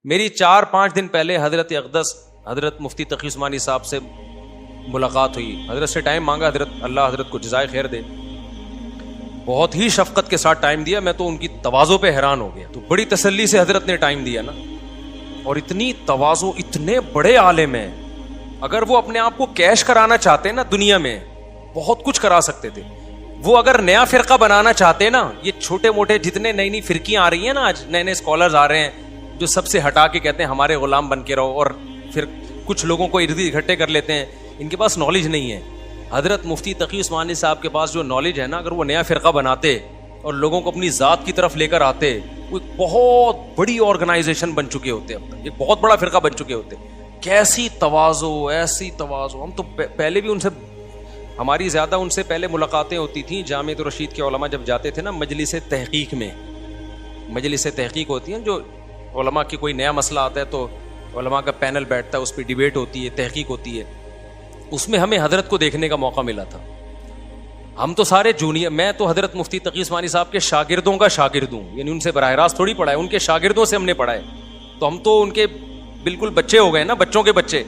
میری 4-5 دن پہلے حضرت اقدس حضرت مفتی تقی عثمانی صاحب سے ملاقات ہوئی. حضرت سے ٹائم مانگا, اللہ حضرت کو جزائے خیر دے, بہت ہی شفقت کے ساتھ ٹائم دیا. میں تو ان کی تواضع پہ حیران ہو گیا. تو بڑی تسلی سے حضرت نے ٹائم دیا نا, اور اتنی تواضع, اتنے بڑے عالم ہیں. اگر وہ اپنے آپ کو کیش کرانا چاہتے نا دنیا میں, بہت کچھ کرا سکتے تھے. وہ اگر نیا فرقہ بنانا چاہتے نا, یہ چھوٹے موٹے جتنے نئی نئی فرقیاں آ رہی ہیں نا, آج نئے نئے اسکالرز آ رہے ہیں جو سب سے ہٹا کے کہتے ہیں ہمارے غلام بن کے رہو, اور پھر کچھ لوگوں کو ارد اکٹھے کر لیتے ہیں. ان کے پاس نالج نہیں ہے. حضرت مفتی تقی عثمانی صاحب کے پاس جو نالج ہے نا, اگر وہ نیا فرقہ بناتے اور لوگوں کو اپنی ذات کی طرف لے کر آتے, وہ ایک بہت بڑی آرگنائزیشن بن چکے ہوتے, اب تک ایک بہت بڑا فرقہ بن چکے ہوتے. کیسی تواضع, ایسی تواضع. ہم تو پہلے بھی ان سے, ہماری زیادہ ان سے پہلے ملاقاتیں ہوتی تھیں جامعۃ الرشید کے علماء جب جاتے تھے نا مجلس تحقیق میں. مجلس تحقیق ہوتی ہیں جو علماء کی کوئی نیا مسئلہ آتا ہے تو علماء کا پینل بیٹھتا ہے, اس پہ ڈیبیٹ ہوتی ہے, تحقیق ہوتی ہے. اس میں ہمیں حضرت کو دیکھنے کا موقع ملا تھا. ہم تو سارے جونیئر, میں تو حضرت مفتی تقی عثمانی صاحب کے شاگردوں کا شاگرد ہوں, یعنی ان سے براہ راست تھوڑی پڑھا ہے, ان کے شاگردوں سے ہم نے پڑھا ہے. تو ہم تو ان کے بالکل بچے ہو گئے نا, بچوں کے بچے.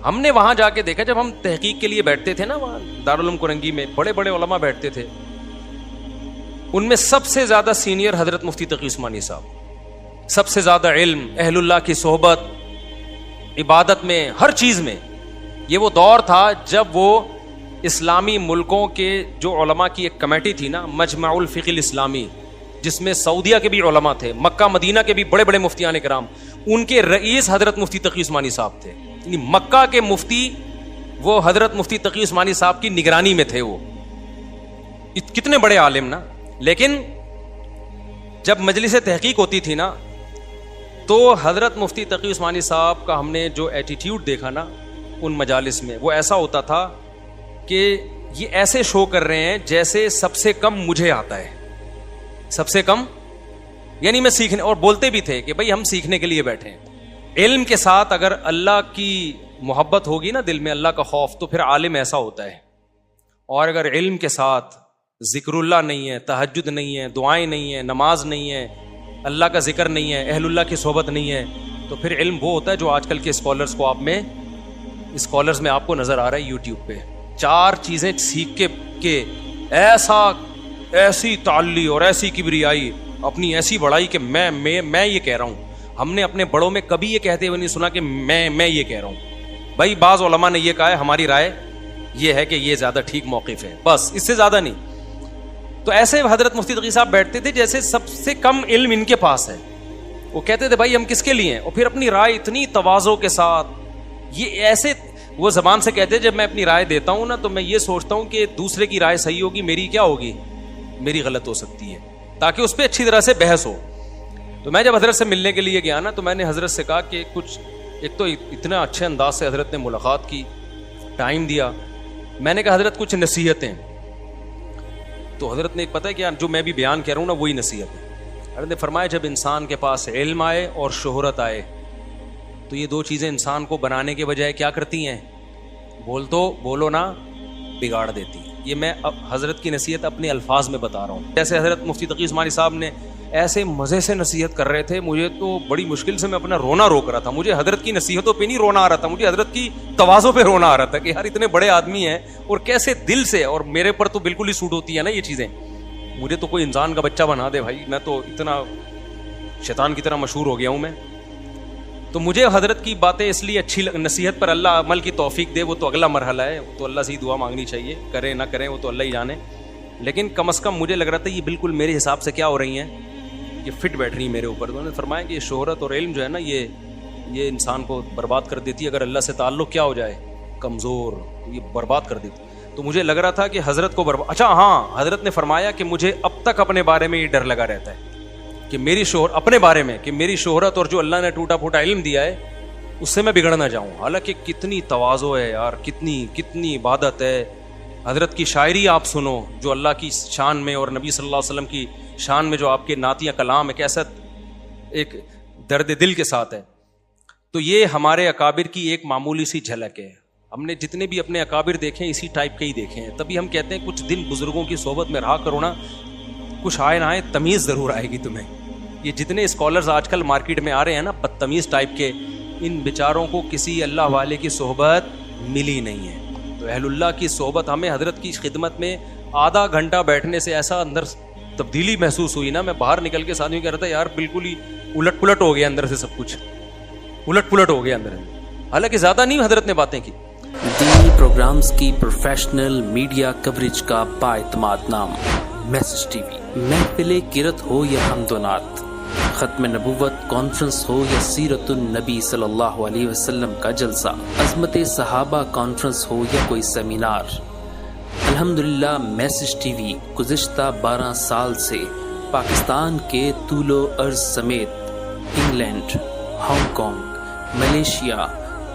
ہم نے وہاں جا کے دیکھا, جب ہم تحقیق کے لیے بیٹھتے تھے نا وہاں دارالعلوم کرنگی میں, بڑے بڑے علماء بیٹھتے تھے. ان میں سب سے زیادہ سینئر حضرت مفتی تقی عثمانی صاحب, سب سے زیادہ علم, اہل اللہ کی صحبت, عبادت میں, ہر چیز میں. یہ وہ دور تھا جب وہ اسلامی ملکوں کے جو علماء کی ایک کمیٹی تھی نا, مجمع الفقہ الاسلامی, جس میں سعودیہ کے بھی علماء تھے, مکہ مدینہ کے بھی بڑے بڑے مفتیان کرام, ان کے رئیس حضرت مفتی تقی عثمانی صاحب تھے. یعنی مکہ کے مفتی وہ حضرت مفتی تقی عثمانی صاحب کی نگرانی میں تھے. وہ کتنے بڑے عالم نا. لیکن جب مجلس تحقیق ہوتی تھی نا, تو حضرت مفتی تقی عثمانی صاحب کا ہم نے جو ایٹیٹیوڈ دیکھا نا ان مجالس میں, وہ ایسا ہوتا تھا کہ یہ ایسے شو کر رہے ہیں جیسے سب سے کم مجھے آتا ہے, سب سے کم. یعنی میں سیکھنے, اور بولتے بھی تھے کہ بھائی ہم سیکھنے کے لیے بیٹھے ہیں. علم کے ساتھ اگر اللہ کی محبت ہوگی نا دل میں, اللہ کا خوف, تو پھر عالم ایسا ہوتا ہے. اور اگر علم کے ساتھ ذکر اللہ نہیں ہے, تہجد نہیں ہے, دعائیں نہیں ہیں, نماز نہیں ہے, اللہ کا ذکر نہیں ہے, اہل اللہ کی صحبت نہیں ہے, تو پھر علم وہ ہوتا ہے جو آج کل کے اسکالرز کو آپ میں, اسکالرز میں آپ کو نظر آ رہا ہے یوٹیوب پہ. 4 چیزیں سیکھ کے ایسی تعلی اور ایسی کبریائی, اپنی ایسی بڑائی کہ میں یہ کہہ رہا ہوں. ہم نے اپنے بڑوں میں کبھی یہ کہتے ہوئے نہیں سنا کہ میں یہ کہہ رہا ہوں. بھائی بعض علماء نے یہ کہا ہے, ہماری رائے یہ ہے کہ یہ زیادہ ٹھیک موقف ہے, بس اس سے زیادہ نہیں. تو ایسے حضرت مفتی تقی صاحب بیٹھتے تھے جیسے سب سے کم علم ان کے پاس ہے. وہ کہتے تھے بھائی ہم کس کے لیے ہیں, اور پھر اپنی رائے اتنی تواضع کے ساتھ, یہ ایسے وہ زبان سے کہتے ہیں جب میں اپنی رائے دیتا ہوں نا تو میں یہ سوچتا ہوں کہ دوسرے کی رائے صحیح ہوگی, میری کیا ہوگی, میری غلط ہو سکتی ہے, تاکہ اس پہ اچھی طرح سے بحث ہو. تو میں جب حضرت سے ملنے کے لیے گیا نا, تو میں نے حضرت سے کہا کہ کچھ, ایک تو اتنا اچھے انداز سے حضرت نے ملاقات کی, ٹائم دیا. میں نے کہا حضرت کچھ نصیحتیں. تو حضرت نے پتہ ہے کیا, جو میں بھی بیان کہہ رہا ہوں نا وہی نصیحت ہے. حضرت نے فرمایا جب انسان کے پاس علم آئے اور شہرت آئے, تو یہ 2 چیزیں انسان کو بنانے کے بجائے کیا کرتی ہیں, بولو نا, بگاڑ دیتی. یہ میں حضرت کی نصیحت اپنے الفاظ میں بتا رہا ہوں. جیسے حضرت مفتی تقی عثمانی صاحب نے ایسے مزے سے نصیحت کر رہے تھے, مجھے تو بڑی مشکل سے میں اپنا رونا روک رہا تھا. مجھے حضرت کی نصیحتوں پہ نہیں رونا آ رہا تھا, مجھے حضرت کی تواضع پہ رونا آ رہا تھا کہ یار اتنے بڑے آدمی ہیں اور کیسے دل سے, اور میرے پر تو بالکل ہی سوٹ ہوتی ہے نا یہ چیزیں. مجھے تو کوئی انسان کا بچہ بنا دے بھائی, میں تو اتنا شیطان کی طرح مشہور ہو گیا ہوں میں. تو مجھے حضرت کی باتیں اس لیے اچھی, نصیحت پر اللہ عمل کی توفیق دے, وہ تو اگلا مرحلہ ہے, تو اللہ سے ہی دعا مانگنی چاہیے, کریں نہ کریں وہ تو اللہ ہی جانے. لیکن کم از کم مجھے لگ رہا تھا یہ بالکل میرے حساب سے کیا ہو رہی ہیں, یہ فٹ بیٹھ رہی ہیں میرے اوپر. تو انہوں نے فرمایا کہ یہ شہرت اور علم جو ہے نا یہ انسان کو برباد کر دیتی ہے. اگر اللہ سے تعلق کیا ہو جائے کمزور, یہ برباد کر دیتی. تو مجھے لگ رہا تھا کہ حضرت کو اچھا ہاں, حضرت نے فرمایا کہ مجھے اب تک اپنے بارے میں یہ ڈر لگا رہتا ہے کہ میری اپنے بارے میں کہ میری شہرت اور جو اللہ نے ٹوٹا پھوٹا علم دیا ہے اس سے میں بگڑ نہ جاؤں. حالانکہ کتنی تواضع ہے یار, کتنی عبادت ہے. حضرت کی شاعری آپ سنو جو اللہ کی شان میں اور نبی صلی اللہ علیہ وسلم کی شان میں جو آپ کے نعتیہ کلام ہے, کیسا ایک درد دل کے ساتھ ہے. تو یہ ہمارے اکابر کی ایک معمولی سی جھلک ہے. ہم نے جتنے بھی اپنے اکابر دیکھے ہیں اسی ٹائپ کے ہی دیکھے ہیں. تبھی ہم کہتے ہیں کچھ دن بزرگوں کی صحبت میں رہا کرو نا, کچھ آئے نہ آئے تمیز ضرور آئے گی تمہیں. یہ جتنے اسکالرز آج کل مارکیٹ میں آ رہے ہیں نا بدتمیز ٹائپ کے, ان بیچاروں کو کسی اللہ والے کی صحبت ملی نہیں ہے. تو اہل اللہ کی صحبت, ہمیں حضرت کی خدمت میں آدھا گھنٹہ بیٹھنے سے ایسا اندر تبدیلی محسوس ہوئی نا, میں باہر نکل کے ساتھ کہہ رہا تھا یار بالکل ہی الٹ پلٹ ہو گیا اندر سے, سب کچھ الٹ پلٹ ہو گیا اندر. حالانکہ زیادہ نہیں حضرت نے باتیں کی. دینی پروگرامز کی پروفیشنل میڈیا کوریج کا بااعتماد نام میسج ٹی وی. محفل کرت ہو یا حمد و نعت, ختم نبوت کانفرنس ہو یا سیرت النبی صلی اللہ علیہ وسلم کا جلسہ, عظمت صحابہ کانفرنس ہو یا کوئی سیمینار, الحمدللہ میسج ٹی وی گزشتہ 12 سال سے پاکستان کے طول و عرض سمیت انگلینڈ, ہانگ کانگ, ملیشیا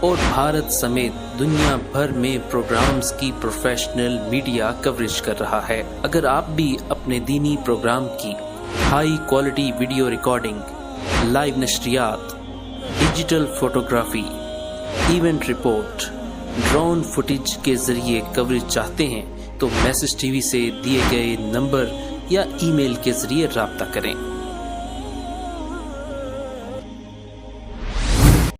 اور بھارت سمیت دنیا بھر میں پروگرامز کی پروفیشنل میڈیا کوریج کر رہا ہے. اگر آپ بھی اپنے دینی پروگرام کی high quality video recording, live نشریات, digital photography, event report, drone footage کے ذریعے کوریج چاہتے ہیں تو میسج ٹی وی سے دیے گئے نمبر یا ای میل کے ذریعے رابطہ کریں.